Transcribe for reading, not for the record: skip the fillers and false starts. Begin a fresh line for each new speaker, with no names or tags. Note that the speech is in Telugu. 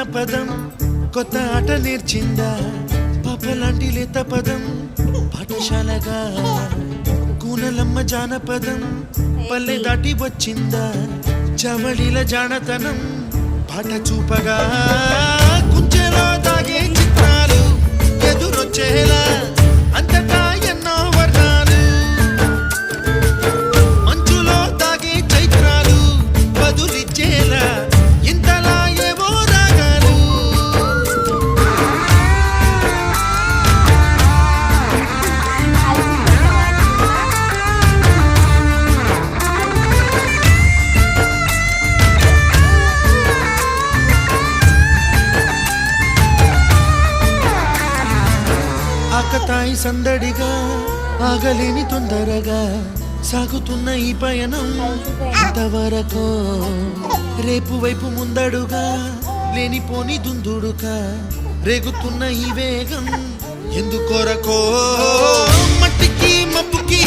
జానపదం కొత్త ఆట నేర్చిందా పాపలాంటి లేత పదం పాఠశాలగా కూనలమ్మ జానపదం పల్లె దాటి వచ్చిందా చవళిల జానతనం పాట చూపగా కుంచెలో దాగే చిత్రాలు ఎదురొచ్చేలా అంతటా ఎన్నో వర్ణాలు మంచులో దాగే చైత్రాలు బదులిచ్చేలా ఇంతలా ఏవో రాగాలు ఆకతాయి సందడిగా ఆగలేని తొందరగా సాగుతున్న ఈ పయనం ఇంతవరకు రేపు వైపు ముందడుగా లేనిపోని దుందుడుగా రేగుతున్న ఈ వేగం ఎందుకొరకో మట్టికి మబ్బుకి